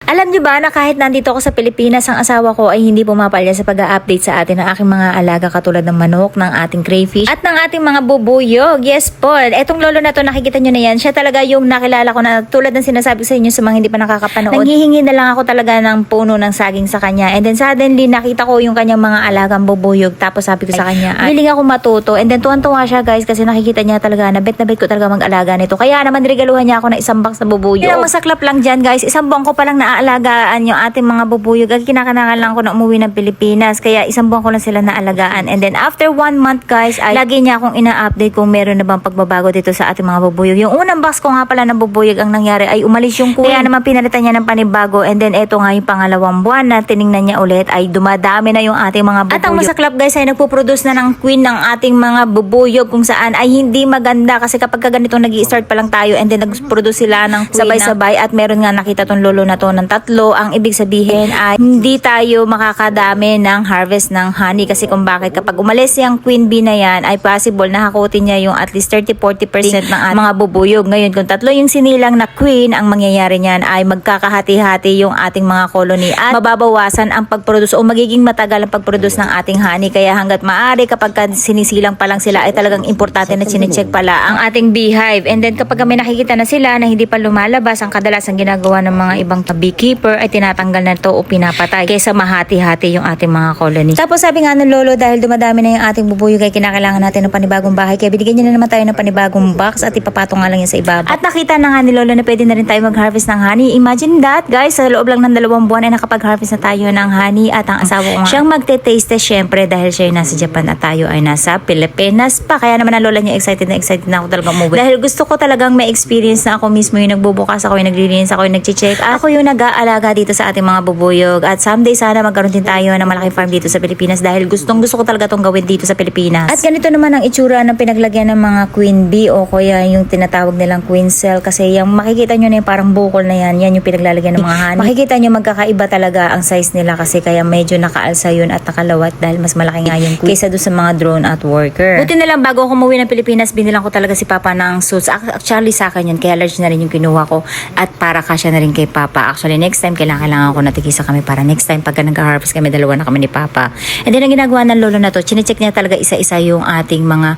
Alam niyo ba na kahit nandito ako sa Pilipinas, ang asawa ko ay hindi pumapalya sa pag-update sa atin ng aking mga alaga katulad ng manok, ng ating crayfish, at ng ating mga bubuyog. Yes po, etong lolo na to, nakikita niyo na yan. Siya talaga yung nakilala ko na tulad ng sinasabi sa inyo sa mga hindi pa nakakapanood. Nanghihingi na lang ako talaga ng puno ng saging sa kanya. And then suddenly, nakita ko yung kanyang mga alagang bubuyog. Tapos sabi ko sa kanya, willing ako matuto. And then tuwan-tuwa siya guys kasi nakikita niya talaga na bet ko talaga mag-alaga nito. Kaya naman regaluhan niya ako ng isang box na bubuyog. Yung masaklap lang dyan guys, isang buwan ko palang naalagaan yung ating mga bubuyog at kinakanakan lang ko na umuwi ng Pilipinas, kaya isang buwan ko lang sila naalagaan. And then after 1 month guys, ay lagi niya akong ina-update kung meron na bang pagbabago dito sa ating mga bubuyog. Yung unang box ko nga pala ng bubuyog, ang nangyari ay umalis yung queen, kaya naman pinalitan niya ng panibago. And then eto nga yung pangalawang buwan na tiningnan niya ulit, ay dumadami na yung ating mga bubuyog. At ang masaklap guys ay nagpo-produce na ng queen ng ating mga bubuyog, kung saan ay hindi maganda kasi kapag ganitong nag-i-start pa lang tayo and then nag-produce sila ng queen sabay-sabay, at meron nga nakita tong lolo na to ng tatlo, ang ibig sabihin ay hindi tayo makakadami ng harvest ng honey. Kasi kung bakit, kapag umalis yung queen bee na yan, ay possible na hakutin niya yung at least 30-40% ng mga bubuyog. Ngayon, kung tatlo yung sinilang na queen, ang mangyayari niyan ay magkakahati-hati yung ating mga colony at mababawasan ang pag-produce o magiging matagal ang pag-produce ng ating honey. Kaya hanggat maaari, kapag sinisilang pa lang sila, ay talagang importante na chinecheck pala ang ating beehive. And then kapag may nakikita na sila na hindi pa lumalabas, ang kadalasan ginagawa ng mga ibang beekeeper ay tinatanggal na to o pinapatay kaysa mahati-hati yung ating mga colony. Tapos sabi nga ng lolo, dahil dumadami na yung ating bubuyog ay kinakailangan natin ng panibagong bahay, kaya binigyan niya na naman tayo ng panibagong box at ipapatong nga lang yan sa ibaba. At nakita na nga ni lolo na pwede na rin tayo mag-harvest ng honey. Imagine that guys, sa loob lang ng 2 buwan ay nakapag-harvest na tayo ng honey. At ang asawa ko nga siyang magte-taste test syempre dahil siya ay nasa Japan at tayo ay nasa Pilipinas pa. Kaya naman ang lola niya excited na ako talagang umuwi. Dahil gusto ko talagang may experience na ako mismo yung nagbubukas, ako yung naglilinis, ako yung nag-check, ako yung nag-aalaga dito sa ating mga bubuyog. At someday sana magkaroon din tayo ng malaking farm dito sa Pilipinas dahil gusto ko talaga tong gawin dito sa Pilipinas. At ganito naman ang itsura ng pinaglagyan ng mga queen bee o kaya yung tinatawag nilang queen cell, kasi yung makikita nyo na yung parang bukol na yan yung pinaglalagyan ng mga honey. Makikita nyo magkakaiba talaga ang size nila kasi kaya medyo nakaalsa yun at nakalawat dahil mas malaki nga yung queen kaysa doon sa mga drone at worker. Buti na lang bago ako umuwi ng Pilipinas, binilang ko talaga si Papa ng suits. Actually sa akin yun, kaya large na rin yung kinuha ko at para kasya na rin kay Papa. Actually next time kailangan ko natigisa kami para next time pagka nag-harvest kami, dalawa na kami ni Papa. And then ang ginagawa ng lolo na to, chinecheck niya talaga isa-isa yung ating mga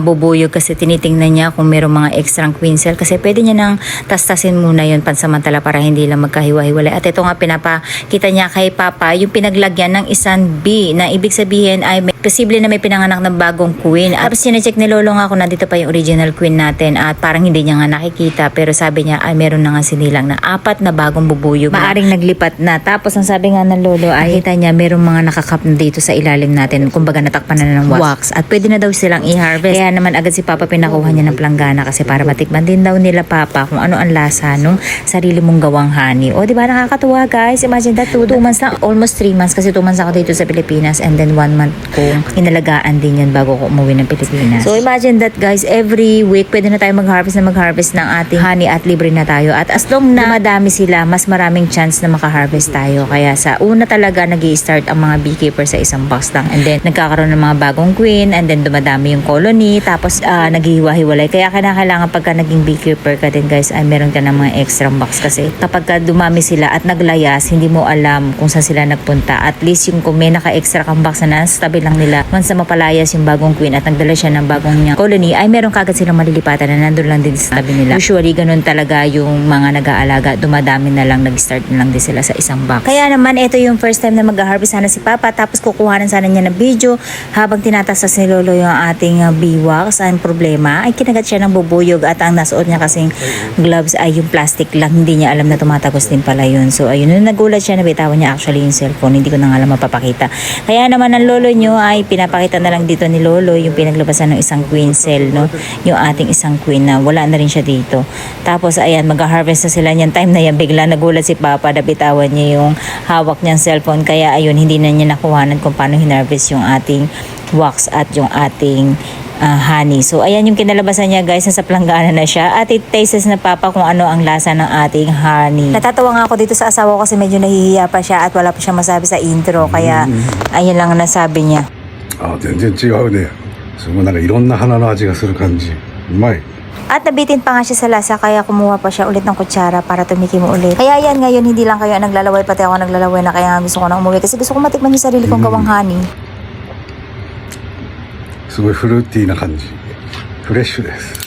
bubuyog kasi tinitingnan niya kung merong mga extra queen cell, kasi pwede niya nang tastasin muna yun pansamantala para hindi lang magkahiwa-hiwalay. At ito nga pinapakita niya kay Papa yung pinaglagyan ng isang bee na ibig sabihin ay posible na may pinanganak na bagong queen. At tapos chinecheck ni lolo nga kung nandito pa yung original queen natin at parang hindi niya nga nakikita, pero sabi niya ay meron na nga sinilang na 4 na bagong bubuyog. Maaring naglipat na. Tapos ang sabi nga ng lolo ay kita niya merong mga nakakap na dito sa ilalim natin, kumbaga natakpan na ng wax at pwede na daw silang i-harvest. Kaya naman agad si Papa pinakuha niya ng planggana kasi para matikman din daw nila Papa kung ano ang lasa nung sarili mong gawang honey. O diba nakakatuwa guys, imagine that 2 months na, almost 3 months kasi 2 months ako dito sa Pilipinas and then 1 month ko inalagaan din yan bago ko umuwi ng Pilipinas. So imagine that guys, every week pwede na tayo mag-harvest ng ating honey at libre na tayo. At as long na madami sila, mas maraming chance na maka-harvest tayo. Kaya sa una talaga nag-i-start ang mga beekeeper sa isang box lang and then nagkakaroon ng mga bagong queen and then dumadami yung colony tapos naghihiwa-hiwalay. Kaya kailangan pagka naging beekeeper ka din guys ay meron ka ng mga extra box kasi kapag dumami sila at naglayas, hindi mo alam kung saan sila nagpunta. At least yung kung may naka-extra kang box na nasa tabi lang nila, once na mapalayas yung bagong queen at nagdala siya ng bagong colony, ay meron kagad silang malilipatan na nandun lang din sa tabi nila. Usually ganun talaga yung mga nag-aalaga, dumadami na lang, nag-start na lang din sila sa isang box. Kaya naman ito yung first time na mag-harvest sana si Papa, tapos kukuhanan sana niya ng video habang tinatasas ni lolo yung ating bee wax. Ang problema ay kinagat siya ng bubuyog at ang nasuot niya kasing gloves ay yung plastic lang, hindi niya alam na tumatagos din pala yun. So ayun, nung nagulat siya, nabitawan niya actually yung cellphone, hindi ko na nga alam mapapakita. Kaya naman ang lolo nyo ay pinapakita na lang dito ni lolo yung pinaglabasan ng isang queen cell, no? Yung ating isang queen na wala na rin siya dito. Tapos ayan, mag-harvest na sila niyan time na yan, bigla nagulat si Papa, nabitawan niya yung hawak niyang cellphone, kaya ayun, hindi na niya nakuhanan kung paano hinarvest yung ating wax at yung ating honey. So ayan yung kinalabasan niya guys, nasa planggana na siya at it-tastes na Papa kung ano ang lasa ng ating honey. Natatawa nga ako dito sa asawa ko kasi medyo nahihiya pa siya at wala pa siya masabi sa intro, kaya ayan lang ang nasabi niya. 全然違うね。すごいなんかいろんな花の味がする感じ。うまい。At nabitin pa nga siya sa lasa kaya kumuha pa siya ulit ng kutsara para tumikim ulit. Kaya yan ngayon hindi lang kayo ang naglalaway pati ako naglalaway na kaya nga gusto ko na umuwi kasi gusto ko matikman yung sarili kong gawang honey. すごいフルーティーな感じ。フレッシュです。